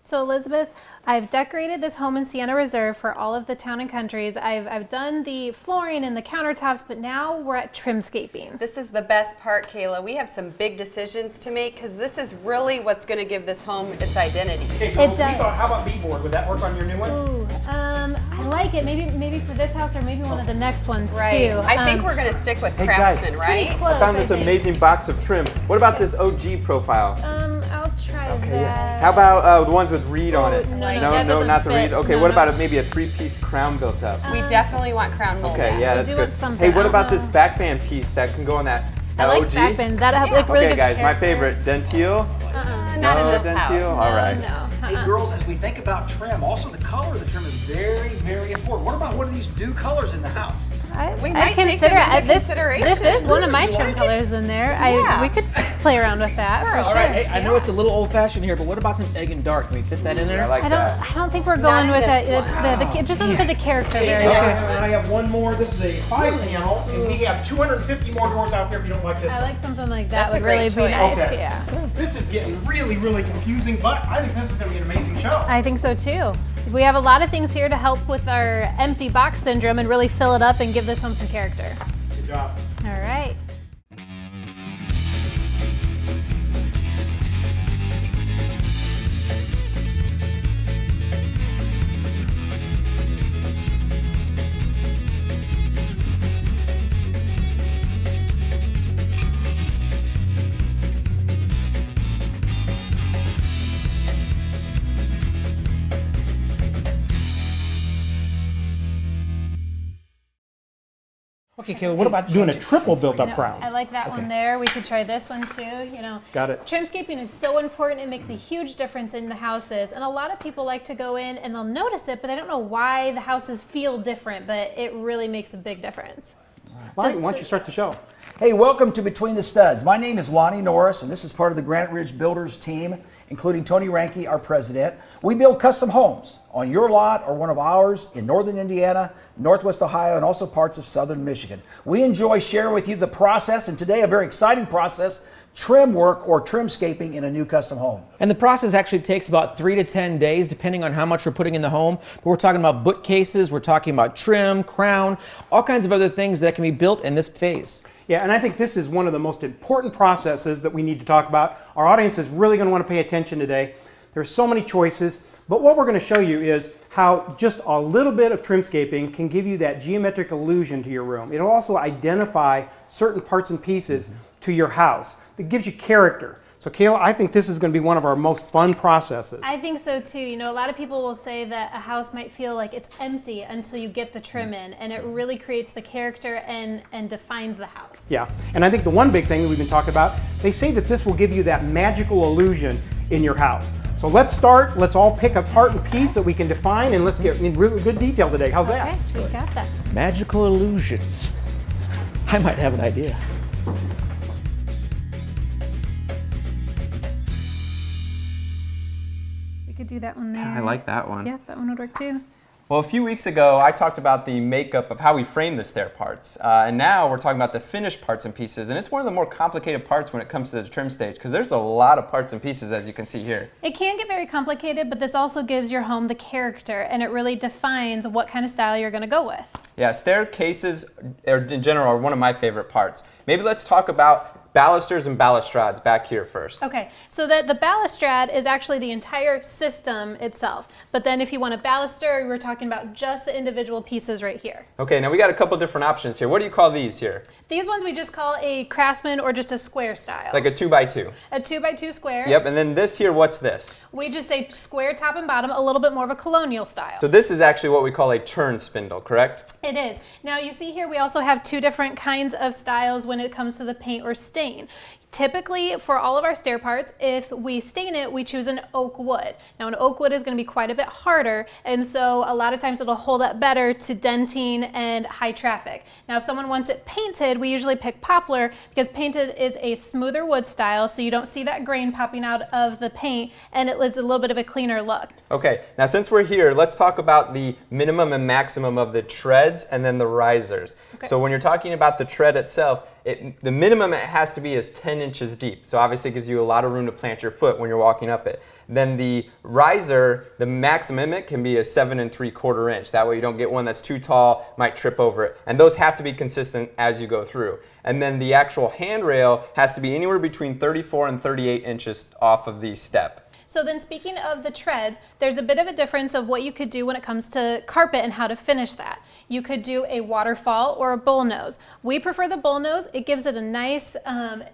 So Elizabeth, I've decorated this home in Sienna Reserve for all of the town and countries. I've done the flooring and the countertops, but now we're at Trimscaping. This is the best part, Kayla. We have some big decisions to make because this is really what's going to give this home its identity. Okay, well, how about Baseboard? Would that work on your new one? Ooh, I like it. Maybe for this house or maybe one of the next ones too. I think we're going to stick with Craftsman, right? Close, I found this amazing box of trim. What about this OG profile? I'll try that. How about the ones with reed on it? No, not the reed. Okay, what No. about maybe a three-piece crown built up? We definitely want crown mold. Okay, yeah, that's good. Hey, what about this backband piece that can go on that I like OG? backbend. That like really Okay, good guys, my character. favorite, Dentile. Not in this Dentile? house. All right. No. Hey girls, as we think about trim, also the color of the trim is very, very important. What about one of these new colors in the house? We I might take them consider into this. consideration. This is one of my Really? You trim like it? colors in there. Yeah. We could play around with that. For All sure. All right, hey, I know it's a little old-fashioned here, but what about some egg and dark? Can we fit that in there? I like that. I don't think we're going in with this it. one. It just doesn't fit the character very And well. I have one more. This is a 5-panel, and we have 250 more doors out there if you don't like this I one. like something like that. That's a Would great really be choice. nice. Okay. Yeah. This is getting really, really confusing, but I think this is going to be an amazing show. I think so too. We have a lot of things here to help with our empty box syndrome and really fill it up and give this home some character. Good job. All right. Okay, Kayla, what about doing a triple built-up crown? I like that one there. We could try this one too. You know, Got it. Trimscaping is so important. It makes a huge difference in the houses, and a lot of people like to go in and they'll notice it, but they don't know why the houses feel different. But it really makes a big difference. Why don't you start the show? Hey, welcome to Between the Studs. My name is Lonnie Norris, and this is part of the Granite Ridge Builders team, including Tony Ranke, our president. We build custom homes on your lot or one of ours in northern Indiana, northwest Ohio, and also parts of southern Michigan. We enjoy sharing with you the process, and today a very exciting process, trim work or trimscaping in a new custom home. And the process actually takes about 3 to 10 days, depending on how much we're putting in the home. But we're talking about bookcases, we're talking about trim, crown, all kinds of other things that can be built in this phase. Yeah, and I think this is one of the most important processes that we need to talk about. Our audience is really going to want to pay attention today. There's so many choices, but what we're going to show you is how just a little bit of trimscaping can give you that geometric illusion to your room. It'll also identify certain parts and pieces to your house that gives you character. So Kayla, I think this is going to be one of our most fun processes. I think so too. You know, a lot of people will say that a house might feel like it's empty until you get the trim in, and it really creates the character and defines the house. Yeah, and I think the one big thing that we've been talking about, they say that this will give you that magical illusion in your house. So let's start, let's all pick a part and piece that we can define, and let's get in really good detail today. How's that? Okay, we got that. Magical illusions. I might have an idea. We could do that one there. I like that one. Yeah, that one would work too. Well, a few weeks ago, I talked about the makeup of how we frame the stair parts. And now we're talking about the finished parts and pieces. And it's one of the more complicated parts when it comes to the trim stage, because there's a lot of parts and pieces, as you can see here. It can get very complicated, but this also gives your home the character, and it really defines what kind of style you're going to go with. Yeah, staircases in general are one of my favorite parts. Maybe let's talk about balusters and balustrades back here first. Okay, so the balustrade is actually the entire system itself. But then if you want a baluster, we're talking about just the individual pieces right here. Okay, now we got a couple different options here. What do you call these here? These ones we just call a Craftsman or just a square style. Like a 2x2. A 2x2 square. Yep, and then this here, what's this? We just say square top and bottom, a little bit more of a colonial style. So this is actually what we call a turn spindle, correct? It is. Now you see here we also have two different kinds of styles when it comes to the paint or stain. Typically, for all of our stair parts, if we stain it, we choose an oak wood. Now, an oak wood is going to be quite a bit harder, and so a lot of times it'll hold up better to denting and high traffic. Now, if someone wants it painted, we usually pick poplar because painted is a smoother wood style, so you don't see that grain popping out of the paint, and it is a little bit of a cleaner look. Okay, now since we're here, let's talk about the minimum and maximum of the treads and then the risers. Okay. So when you're talking about the tread itself, the minimum it has to be is 10 inches deep. So obviously it gives you a lot of room to plant your foot when you're walking up it. Then the riser, the maximum it can be a 7 3/4 inch. That way you don't get one that's too tall, might trip over it. And those have to be consistent as you go through. And then the actual handrail has to be anywhere between 34 and 38 inches off of the step. So then speaking of the treads, there's a bit of a difference of what you could do when it comes to carpet and how to finish that. You could do a waterfall or a bullnose. We prefer the bullnose. It gives it a nice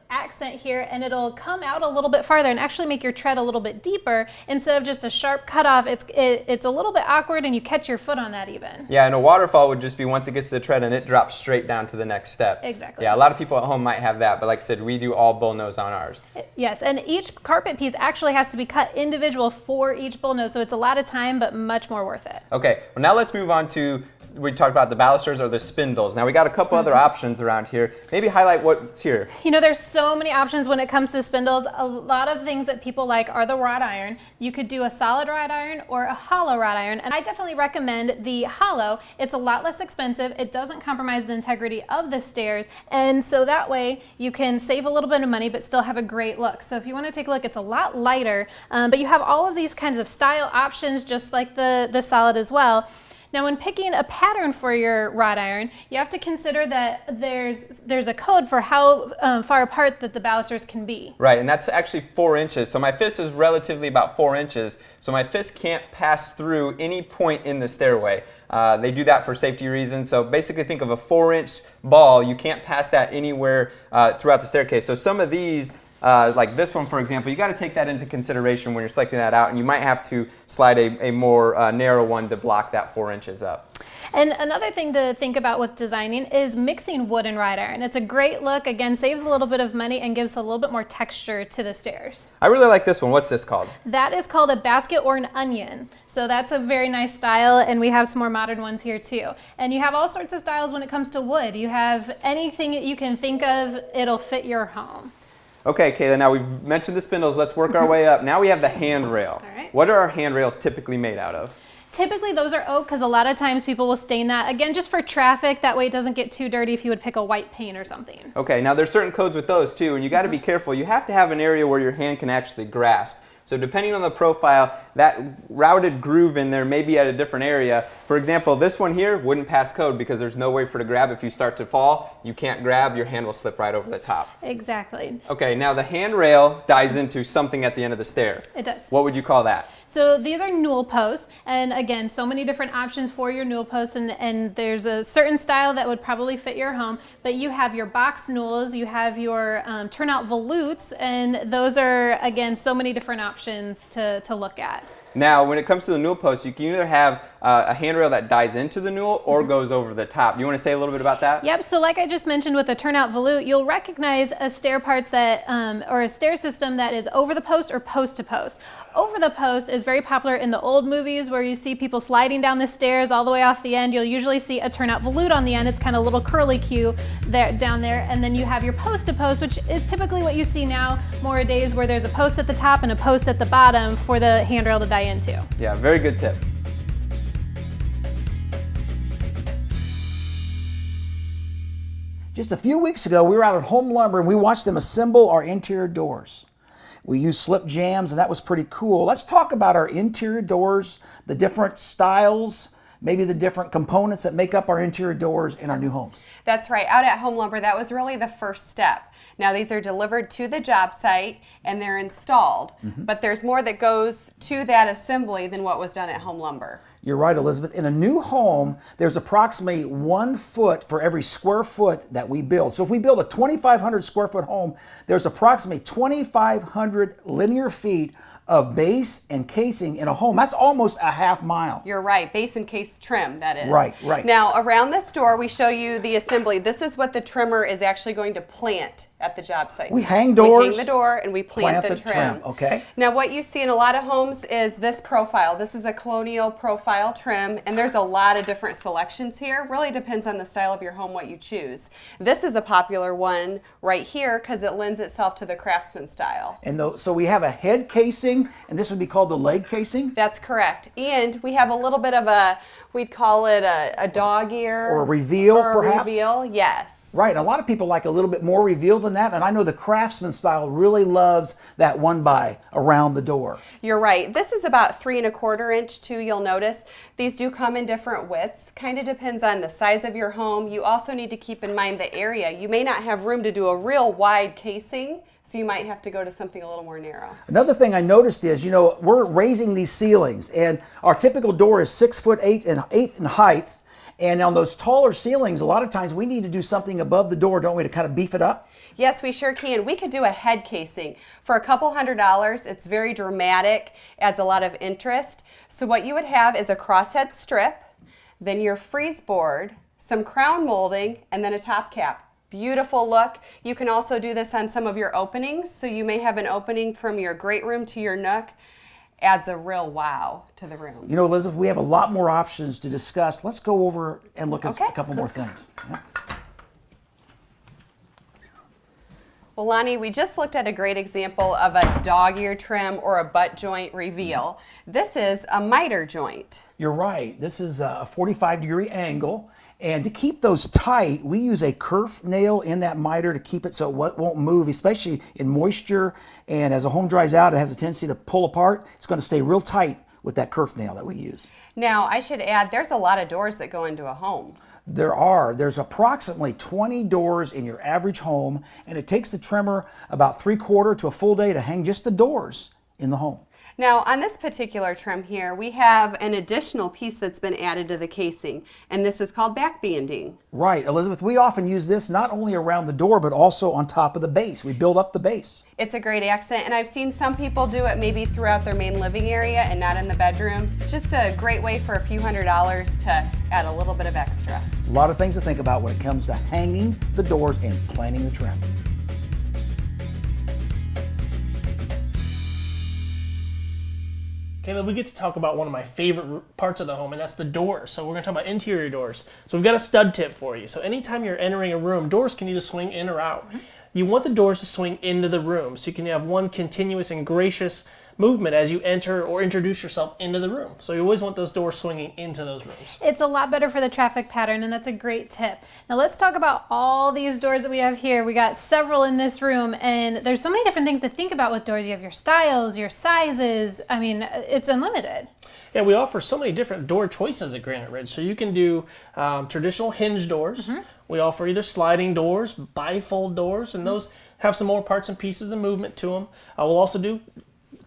accent here, and it'll come out a little bit farther and actually make your tread a little bit deeper instead of just a sharp cutoff. It's a little bit awkward, and you catch your foot on that even. Yeah, and a waterfall would just be once it gets to the tread and it drops straight down to the next step. Exactly. Yeah, a lot of people at home might have that, but like I said, we do all bullnose on ours. Yes, and each carpet piece actually has to be cut individual for each bullnose, so it's a lot of time, but much more worth it. Okay, well now let's move on to, we talked about the balusters or the spindles. Now we got a couple other options around here. Maybe highlight what's here. You know, there's so many options when it comes to spindles. A lot of things that people like are the wrought iron. You could do a solid wrought iron or a hollow wrought iron, and I definitely recommend the hollow. It's a lot less expensive. It doesn't compromise the integrity of the stairs, and so that way you can save a little bit of money but still have a great look. So if you want to take a look, it's a lot lighter, but you have all of these kinds of style options just like the solid as well. Now, when picking a pattern for your wrought iron, you have to consider that there's a code for how far apart that the balusters can be. Right, and that's actually 4 inches. So my fist is relatively about 4 inches. So my fist can't pass through any point in the stairway. They do that for safety reasons. So basically think of a 4-inch ball. You can't pass that anywhere throughout the staircase. So some of these, like this one, for example, you got to take that into consideration when you're selecting that out, and you might have to slide a more narrow one to block that 4 inches up. And another thing to think about with designing is mixing wood and wrought iron. It's a great look, again, saves a little bit of money and gives a little bit more texture to the stairs. I really like this one. What's this called? That is called a basket or an onion. So that's a very nice style, and we have some more modern ones here too. And you have all sorts of styles when it comes to wood. You have anything that you can think of, it'll fit your home. Okay, Kayla, now we've mentioned the spindles. Let's work our way up. Now we have the handrail. All right. What are our handrails typically made out of? Typically those are oak because a lot of times people will stain that, again, just for traffic. That way it doesn't get too dirty if you would pick a white paint or something. Okay, now there's certain codes with those too, and you got to be careful. You have to have an area where your hand can actually grasp. So depending on the profile, that routed groove in there may be at a different area. For example, this one here wouldn't pass code because there's no way for it to grab. If you start to fall, you can't grab, your hand will slip right over the top. Exactly. Okay, now the handrail dies into something at the end of the stair. It does. What would you call that? So these are newel posts, and again, so many different options for your newel posts, and there's a certain style that would probably fit your home, but you have your box newels, you have your turnout volutes, and those are, again, so many different options to look at. Now, when it comes to the newel posts, you can either have a handrail that dies into the newel or goes over the top. You want to say a little bit about that? Yep, so like I just mentioned with the turnout volute, you'll recognize a stair parts that, or a stair system that is over the post or post to post. Over the post is very popular in the old movies where you see people sliding down the stairs all the way off the end. You'll usually see a turnout volute on the end. It's kind of a little curly Q there, down there. And then you have your post to post, which is typically what you see now more days, where there's a post at the top and a post at the bottom for the handrail to die into. Yeah, very good tip. Just a few weeks ago, we were out at Home Lumber and we watched them assemble our interior doors. We used slip jams, and that was pretty cool. Let's talk about our interior doors, the different styles, maybe the different components that make up our interior doors in our new homes. That's right. Out at Home Lumber, that was really the first step. Now these are delivered to the job site and they're installed, but there's more that goes to that assembly than what was done at Home Lumber. You're right, Elizabeth. In a new home, there's approximately 1 foot for every square foot that we build. So if we build a 2,500 square foot home, there's approximately 2,500 linear feet of base and casing in a home. That's almost a half mile. You're right, base and case trim, that is. Right. Now, around this door, we show you the assembly. This is what the trimmer is actually going to plant at the job site. We hang doors, We hang the door, and we plant the trim. Okay. Now what you see in a lot of homes is this profile. This is a colonial profile trim, and there's a lot of different selections here. Really depends on the style of your home, what you choose. This is a popular one right here because it lends itself to the craftsman style. And so we have a head casing, and this would be called the leg casing? That's correct. And we have a little bit of a, we'd call it a dog ear. Or a reveal, perhaps? Reveal, yes. Right, and a lot of people like a little bit more reveal than that, and I know the craftsman style really loves that one by around the door. You're right. This is about 3 1/4 inch too, you'll notice. These do come in different widths. Kind of depends on the size of your home. You also need to keep in mind the area. You may not have room to do a real wide casing, so you might have to go to something a little more narrow. Another thing I noticed is, we're raising these ceilings, and our typical door is 6'8" in height. And on those taller ceilings, a lot of times we need to do something above the door, don't we, to kind of beef it up? Yes, we sure can. We could do a head casing. For a couple $100s, it's very dramatic, adds a lot of interest. So what you would have is a crosshead strip, then your freeze board, some crown molding, and then a top cap. Beautiful look. You can also do this on some of your openings. So you may have an opening from your great room to your nook. Adds a real wow to the room. Elizabeth, we have a lot more options to discuss. Let's go over and look at a couple more things. Yeah. Well, Lonnie, we just looked at a great example of a dog ear trim or a butt joint reveal. This is a miter joint. You're right. This is a 45-degree angle. And to keep those tight, we use a kerf nail in that miter to keep it so it won't move, especially in moisture. And as a home dries out, it has a tendency to pull apart. It's going to stay real tight with that kerf nail that we use. Now, I should add, there's a lot of doors that go into a home. There's approximately 20 doors in your average home, and it takes the trimmer about 3/4 to a full day to hang just the doors in the home. Now, on this particular trim here, we have an additional piece that's been added to the casing, and this is called back banding. Right, Elizabeth, we often use this not only around the door, but also on top of the base. We build up the base. It's a great accent, and I've seen some people do it maybe throughout their main living area and not in the bedrooms. Just a great way for a few $100s to add a little bit of extra. A lot of things to think about when it comes to hanging the doors and planning the trim. Caleb, we get to talk about one of my favorite parts of the home, and that's the doors. So we're going to talk about interior doors. So we've got a stud tip for you. So anytime you're entering a room, doors can either swing in or out. You want the doors to swing into the room, so you can have one continuous and gracious movement as you enter or introduce yourself into the room. So you always want those doors swinging into those rooms. It's a lot better for the traffic pattern, and that's a great tip. Now let's talk about all these doors that we have here. We got several in this room, and there's so many different things to think about with doors. You have your styles, your sizes. I mean, it's unlimited. Yeah, we offer so many different door choices at Granite Ridge. So you can do traditional hinge doors. We offer either sliding doors, bifold doors, and those have some more parts and pieces and movement to them. We'll also do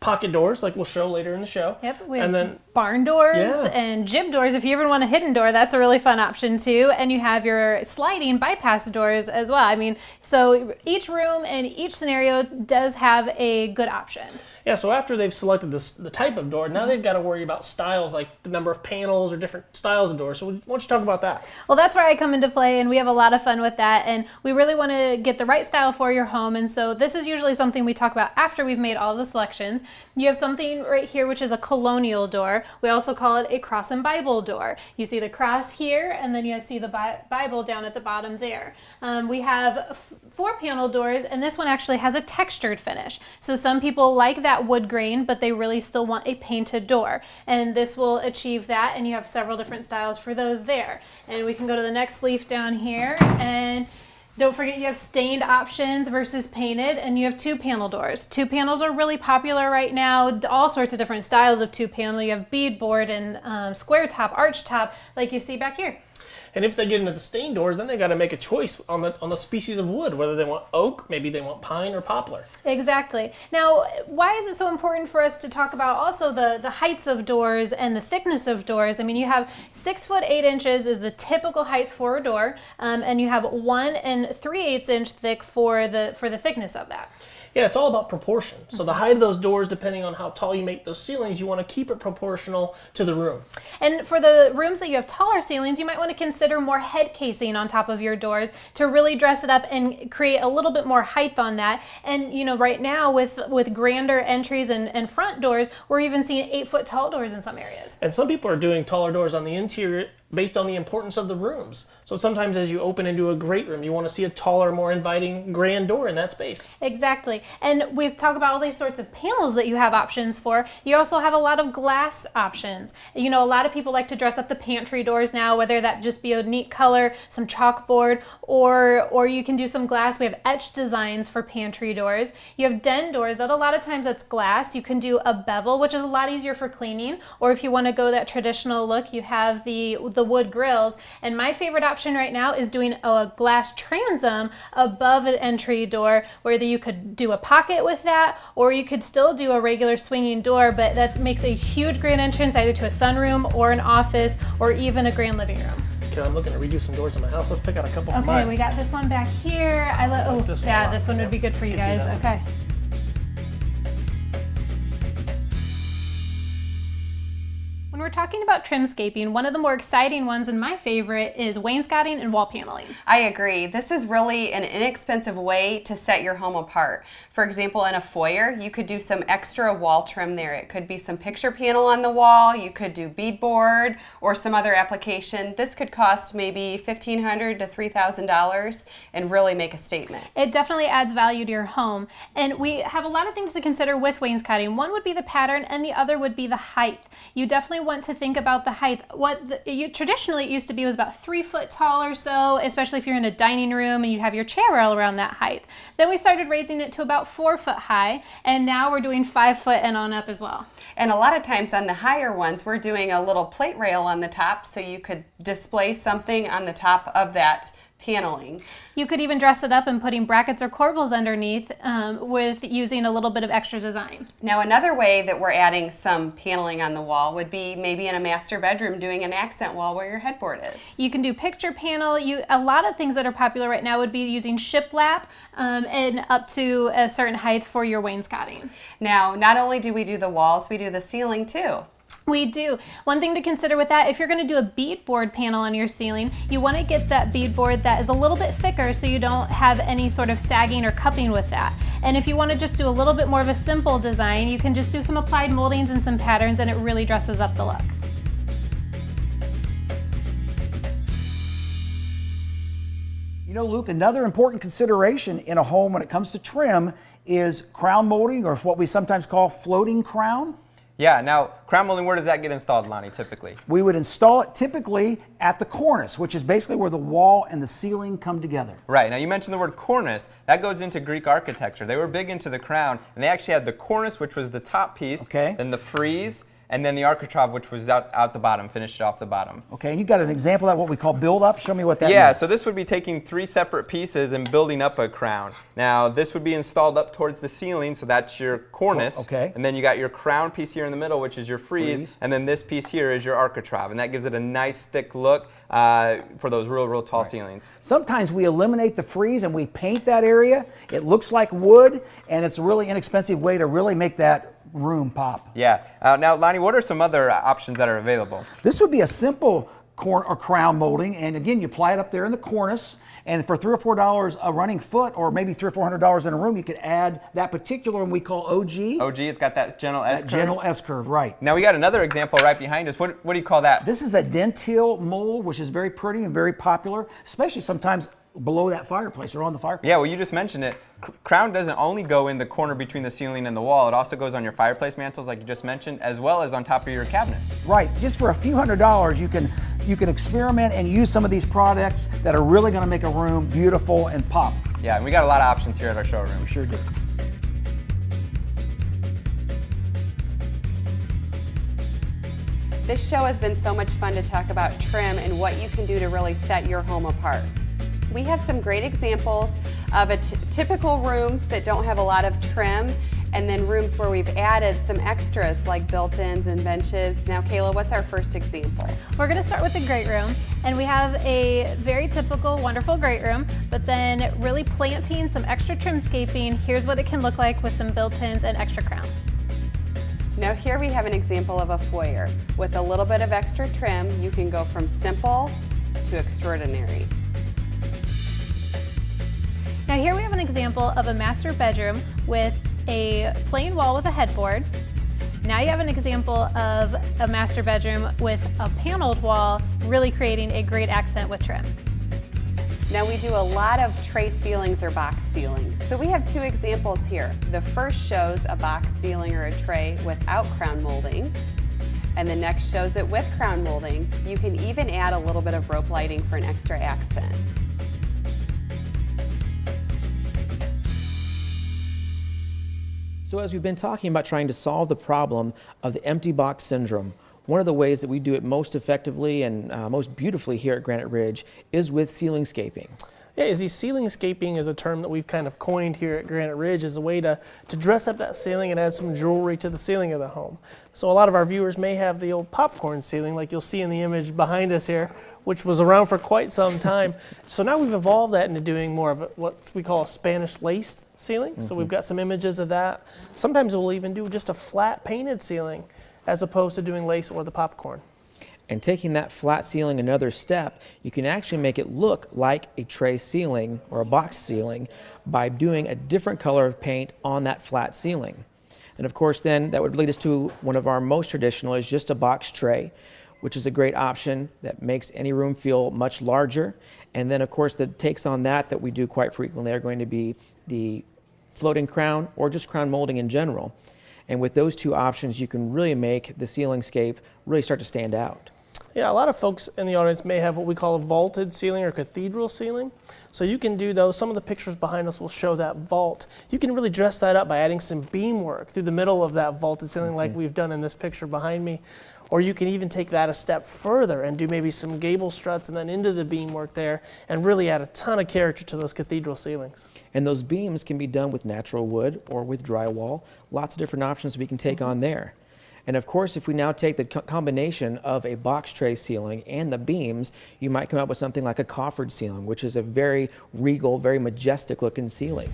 pocket doors, like we'll show later in the show. Yep, we have and then barn doors and jib doors. If you ever want a hidden door, that's a really fun option too. And you have your sliding bypass doors as well. I mean, so each room and each scenario does have a good option. Yeah, so after they've selected the type of door, now they've got to worry about styles, like the number of panels or different styles of doors. So why don't you talk about that? Well, that's where I come into play, and we have a lot of fun with that. And we really want to get the right style for your home. And so this is usually something we talk about after we've made all the selections. You have something right here, which is a colonial door. We also call it a cross and Bible door. You see the cross here, and then you see the Bible down at the bottom there. We have 4-panel doors, and this one actually has a textured finish. So some people like that wood grain, but they really still want a painted door. And this will achieve that, and you have several different styles for those there. And we can go to the next leaf down here, and don't forget you have stained options versus painted, and you have 2-panel doors. 2 panels are really popular right now. All sorts of different styles of 2-panel. You have beadboard and square top, arch top, like you see back here. And if they get into the stained doors, then they got to make a choice on the species of wood, whether they want oak, maybe they want pine or poplar. Exactly. Now, why is it so important for us to talk about also the heights of doors and the thickness of doors? I mean, you have 6 foot 8 inches is the typical height for a door, and you have 1 3/8 inch thick for the thickness of that. Yeah, it's all about proportion. So the height of those doors, depending on how tall you make those ceilings, you want to keep it proportional to the room. And for the rooms that you have taller ceilings, you might want to consider more head casing on top of your doors to really dress it up and create a little bit more height on that. And you know, right now with grander entries and front doors, we're even seeing 8-foot tall doors in some areas. And some people are doing taller doors on the interior based on the importance of the rooms. So sometimes as you open into a great room, you want to see a taller, more inviting, grand door in that space. Exactly. And we talk about all these sorts of panels that you have options for. You also have a lot of glass options. You know, a lot of people like to dress up the pantry doors now, whether that just be a neat color, some chalkboard, or you can do some glass. We have etched designs for pantry doors. You have den doors that a lot of times that's glass. You can do a bevel, which is a lot easier for cleaning. Or if you want to go that traditional look, you have the wood grills. And my favorite option right now is doing a glass transom above an entry door, where you could do a pocket with that, or you could still do a regular swinging door, but that makes a huge grand entrance either to a sunroom or an office or even a grand living room. Okay, I'm looking to redo some doors in my house. Let's pick out a couple for Okay, mine. we got this one back here. Oh, this one yeah, a lot. this one would be good for you Could do guys. that. Okay. When we're talking about trimscaping, one of the more exciting ones and my favorite is wainscoting and wall paneling. I agree. This is really an inexpensive way to set your home apart. For example, in a foyer, you could do some extra wall trim there. It could be some picture panel on the wall, you could do beadboard or some other application. This could cost maybe $1,500 to $3,000 and really make a statement. It definitely adds value to your home. And we have a lot of things to consider with wainscoting. One would be the pattern and the other would be the height. You definitely want to think about the height. Traditionally it used to be was about 3 foot tall or so, especially if you're in a dining room and you have your chair rail around that height. Then we started raising it to about 4 foot high, and now we're doing 5 foot and on up as well. And a lot of times on the higher ones, we're doing a little plate rail on the top so you could display something on the top of that paneling. You could even dress it up and putting brackets or corbels underneath with using a little bit of extra design. Now another way that we're adding some paneling on the wall would be maybe in a master bedroom doing an accent wall where your headboard is. You can do picture panel. A lot of things that are popular right now would be using shiplap and up to a certain height for your wainscoting. Now, not only do we do the walls, we do the ceiling too. We do. One thing to consider with that, if you're going to do a beadboard panel on your ceiling, you want to get that beadboard that is a little bit thicker so you don't have any sort of sagging or cupping with that. And if you want to just do a little bit more of a simple design, you can just do some applied moldings and some patterns, and it really dresses up the look. You know, Luke, another important consideration in a home when it comes to trim is crown molding, or what we sometimes call floating crown. Yeah, now crown molding, where does that get installed, Lonnie, typically? We would install it typically at the cornice, which is basically where the wall and the ceiling come together. Right, now you mentioned the word cornice. That goes into Greek architecture. They were big into the crown, and they actually had the cornice, which was the top piece, Okay. then the frieze, and then the architrave, which was out the bottom, finished off the bottom. Okay, and you got an example of what we call build up. Show me what that Yeah, means. so this would be taking 3 separate pieces and building up a crown. Now, this would be installed up towards the ceiling, so that's your cornice. Okay. And then you got your crown piece here in the middle, which is your frieze, and then this piece here is your architrave, and that gives it a nice thick look for those real tall ceilings. Sometimes we eliminate the frieze and we paint that area. It looks like wood, and it's a really inexpensive way to really make that room pop. Yeah. Now, Lonnie, what are some other options that are available? This would be a simple crown molding, and again, you apply it up there in the cornice, and for $3 or $4 a running foot, or maybe $300 or $400 in a room, you could add that particular one we call OG. OG, it's got that gentle S curve. Gentle S curve, right. Now we got another example right behind us. What do you call that? This is a dentil mold, which is very pretty and very popular, especially sometimes below that fireplace or on the fireplace. Yeah, well, you just mentioned it. Crown doesn't only go in the corner between the ceiling and the wall. It also goes on your fireplace mantles, like you just mentioned, as well as on top of your cabinets. Right. Just for a few $100s, you can experiment and use some of these products that are really going to make a room beautiful and pop. Yeah, and we got a lot of options here at our showroom. Sure do. This show has been so much fun to talk about trim and what you can do to really set your home apart. We have some great examples of typical rooms that don't have a lot of trim, And then rooms where we've added some extras like built-ins and benches. Now, Kayla, what's our first example? We're gonna start with the great room, and we have a very typical, wonderful great room, but then really planting some extra trimscaping. Here's what it can look like with some built-ins and extra crown. Now here we have an example of a foyer. With a little bit of extra trim, you can go from simple to extraordinary. Now here we have an example of a master bedroom with a plain wall with a headboard. Now you have an example of a master bedroom with a paneled wall, really creating a great accent with trim. Now we do a lot of tray ceilings or box ceilings. So we have two examples here. The first shows a box ceiling or a tray without crown molding, and the next shows it with crown molding. You can even add a little bit of rope lighting for an extra accent. So as we've been talking about trying to solve the problem of the empty box syndrome, one of the ways that we do it most effectively and most beautifully here at Granite Ridge is with Sealingscaping. Yeah, Sealingscaping is a term that we've kind of coined here at Granite Ridge as a way to dress up that ceiling and add some jewelry to the ceiling of the home. So a lot of our viewers may have the old popcorn ceiling like you'll see in the image behind us here, which was around for quite some time. So now we've evolved that into doing more of what we call a Spanish laced ceiling. So we've got some images of that. Sometimes we'll even do just a flat painted ceiling as opposed to doing lace or the popcorn. And taking that flat ceiling another step, you can actually make it look like a tray ceiling or a box ceiling by doing a different color of paint on that flat ceiling. And of course then that would lead us to one of our most traditional is just a box tray, which is a great option that makes any room feel much larger. And then of course the takes on that we do quite frequently are going to be the floating crown or just crown molding in general. And with those two options, you can really make the Sealingscape really start to stand out. Yeah, a lot of folks in the audience may have what we call a vaulted ceiling or cathedral ceiling. So you can do those. Some of the pictures behind us will show that vault. You can really dress that up by adding some beam work through the middle of that vaulted ceiling like we've done in this picture behind me. Or you can even take that a step further and do maybe some gable struts and then into the beam work there and really add a ton of character to those cathedral ceilings. And those beams can be done with natural wood or with drywall. Lots of different options we can take on there. And of course, if we now take the combination of a box tray ceiling and the beams, you might come up with something like a coffered ceiling, which is a very regal, very majestic looking ceiling.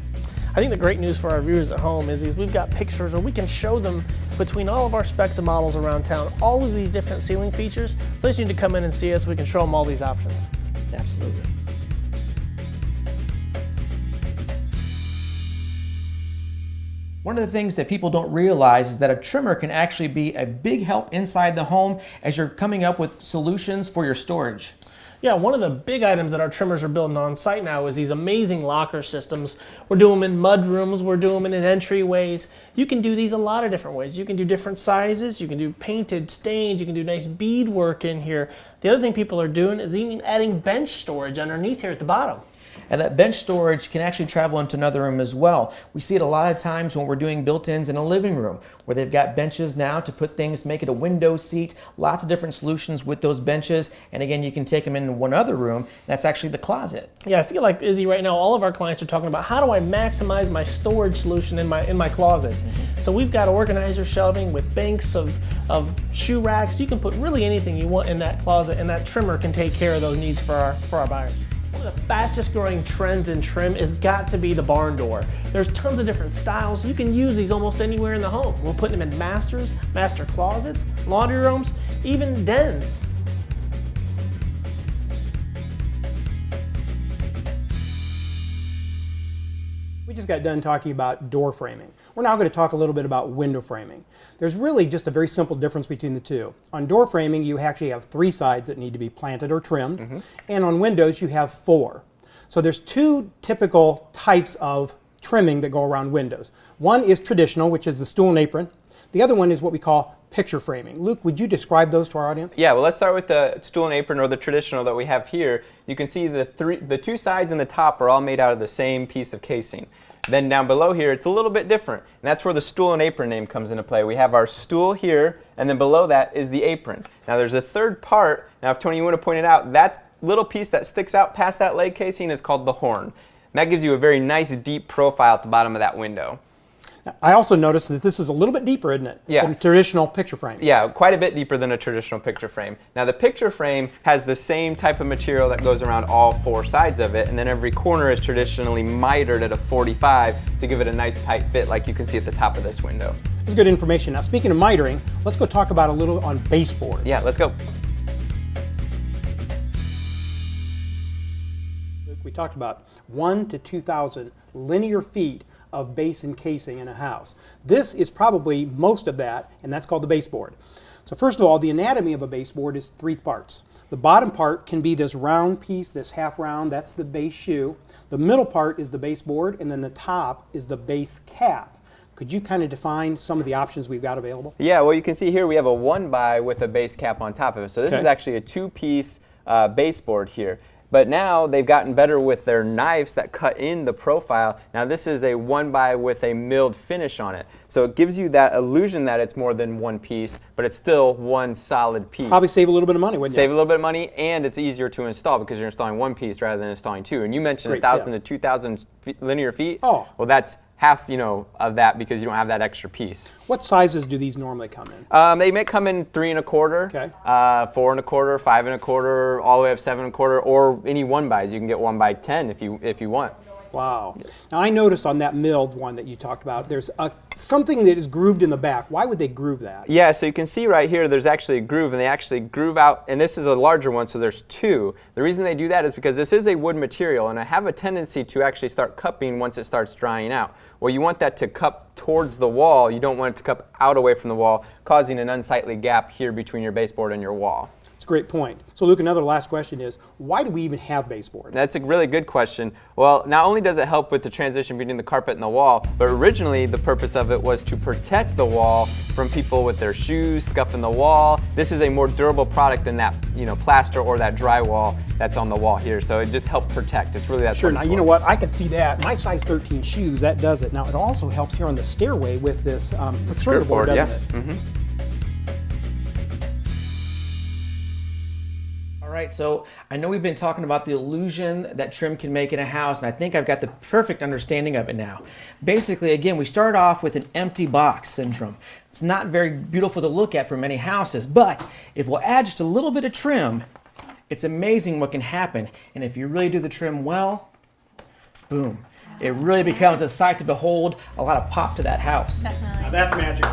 I think the great news for our viewers at home is we've got pictures, or we can show them between all of our specs and models around town, all of these different ceiling features. So they just need to come in and see us. We can show them all these options. Absolutely. One of the things that people don't realize is that a trimmer can actually be a big help inside the home as you're coming up with solutions for your storage. Yeah, one of the big items that our trimmers are building on site now is these amazing locker systems. We're doing them in mud rooms, we're doing them in entryways. You can do these a lot of different ways. You can do different sizes, you can do painted, stained, you can do nice bead work in here. The other thing people are doing is even adding bench storage underneath here at the bottom. And that bench storage can actually travel into another room as well. We see it a lot of times when we're doing built-ins in a living room where they've got benches now to put things, make it a window seat, lots of different solutions with those benches. And again, you can take them in one other room. That's actually the closet. Yeah, I feel like, Izzy, right now all of our clients are talking about how do I maximize my storage solution in my closets. So we've got organizer shelving with banks of shoe racks. You can put really anything you want in that closet, and that trimmer can take care of those needs for our buyers. One of the fastest growing trends in trim has got to be the barn door. There's tons of different styles. You can use these almost anywhere in the home. We're putting them in master closets, laundry rooms, even dens. We just got done talking about door framing. We're now going to talk a little bit about window framing. There's really just a very simple difference between the two. On door framing, you actually have 3 sides that need to be planted or trimmed, and on windows, you have 4. So there's 2 typical types of trimming that go around windows. One is traditional, which is the stool and apron. The other one is what we call picture framing. Luke, would you describe those to our audience? Yeah, well, let's start with the stool and apron, or the traditional that we have here. You can see the 2 sides and the top are all made out of the same piece of casing. Then down below here, it's a little bit different, and that's where the stool and apron name comes into play. We have our stool here, and then below that is the apron. Now there's a third part. Now if Tony, you want to point it out, that little piece that sticks out past that leg casing is called the horn. And that gives you a very nice deep profile at the bottom of that window. I also noticed that this is a little bit deeper, isn't it? Yeah. Than a traditional picture frame. Yeah, quite a bit deeper than a traditional picture frame. Now the picture frame has the same type of material that goes around all four sides of it, and then every corner is traditionally mitered at a 45 to give it a nice tight fit like you can see at the top of this window. This is good information. Now speaking of mitering, let's go talk about a little on baseboard. Yeah, let's go. We talked about 1 to 2,000 linear feet of base and casing in a house. This is probably most of that, and that's called the baseboard. So first of all, the anatomy of a baseboard is 3 parts. The bottom part can be this round piece, this half round, that's the base shoe. The middle part is the baseboard, and then the top is the base cap. Could you kind of define some of the options we've got available? Yeah, well you can see here we have a 1x with a base cap on top of it. So this is actually a 2-piece baseboard here. But now they've gotten better with their knives that cut in the profile. Now this is a 1x with a milled finish on it. So it gives you that illusion that it's more than one piece, but it's still one solid piece. Probably save a little bit of money, wouldn't you? Save a little bit of money, and it's easier to install because you're installing one piece rather than installing 2. And you mentioned Great 1,000 tip. to 2,000 linear feet. Oh. Well, that's half, of that because you don't have that extra piece. What sizes do these normally come in? They may come in 3 1/4, Okay. 4 1/4, 5 1/4, all the way up 7 1/4, or any 1x. You can get 1x10 if you want. Wow. Now I noticed on that milled one that you talked about, there's something that is grooved in the back. Why would they groove that? Yeah, so you can see right here there's actually a groove, and they actually groove out, and this is a larger one, so there's 2. The reason they do that is because this is a wood material, and I have a tendency to actually start cupping once it starts drying out. Well, you want that to cup towards the wall. You don't want it to cup out away from the wall, causing an unsightly gap here between your baseboard and your wall. It's a great point. So Luke, another last question is, why do we even have baseboard? That's a really good question. Well, not only does it help with the transition between the carpet and the wall, but originally the purpose of it was to protect the wall from people with their shoes scuffing the wall. This is a more durable product than that, plaster or that drywall that's on the wall here. So it just helps protect. It's really that. Sure. Now you know what? I can see that. My size 13 shoes, that does it. Now it also helps here on the stairway with this skirt board, doesn't it? Mm-hmm. All right, so I know we've been talking about the illusion that trim can make in a house, and I think I've got the perfect understanding of it now. Basically, again, we start off with an empty box syndrome. It's not very beautiful to look at for many houses, but if we'll add just a little bit of trim, it's amazing what can happen. And if you really do the trim well, boom. It really becomes a sight to behold, a lot of pop to that house. Now that's magical.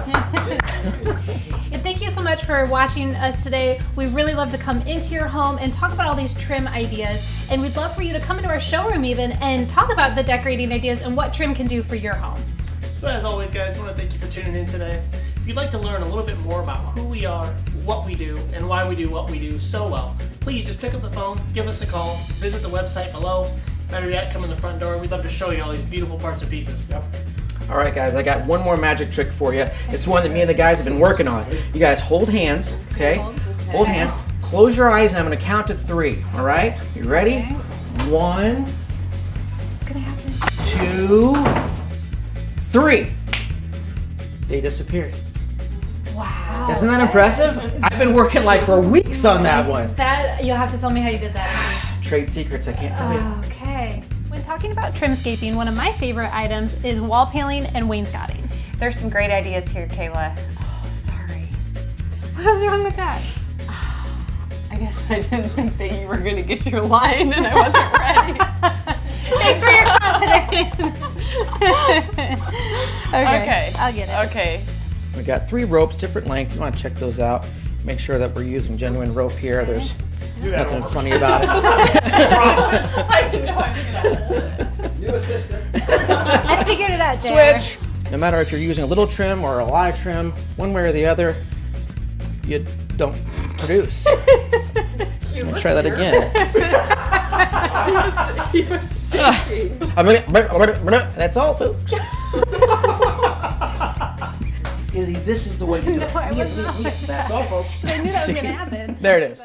And thank you so much for watching us today. We really love to come into your home and talk about all these trim ideas. And we'd love for you to come into our showroom even and talk about the decorating ideas and what trim can do for your home. So as always, guys, I want to thank you for tuning in today. If you'd like to learn a little bit more about who we are, what we do, and why we do what we do so well, please just pick up the phone, give us a call, visit the website below. Better yet, come in the front door. We'd love to show you all these beautiful parts and pieces. Yep. All right, guys, I got one more magic trick for you. It's one that me and the guys have been working on. You guys hold hands, okay? Hold hands. Close your eyes, and I'm going to count to 3, all right? You ready? Okay. 1, What's gonna happen? 2, 3. They disappeared. Wow. Isn't that impressive? I've been working like for weeks on that one. That, you'll have to tell me how you did that. Trade secrets, I can't tell you. Okay. When talking about trimscaping, one of my favorite items is wall paneling and wainscoting. There's some great ideas here, Kayla. Oh, sorry. What was wrong with that? I guess I didn't think that you were going to get your line and I wasn't ready. Thanks for your confidence. Okay. I'll get it. Okay. We got 3 ropes, different length. You want to check those out. Make sure that we're using genuine rope here. There's nothing funny about it. I didn't know I was going to. New assistant. I figured it out, Jay. Switch! No matter if you're using a little trim or a lot of trim, one way or the other, you don't produce. Try that again. He was shaking. That's all, folks. Izzy, this is the way to do it. No, I was not. That's all, folks. I knew that was going to happen. There it is.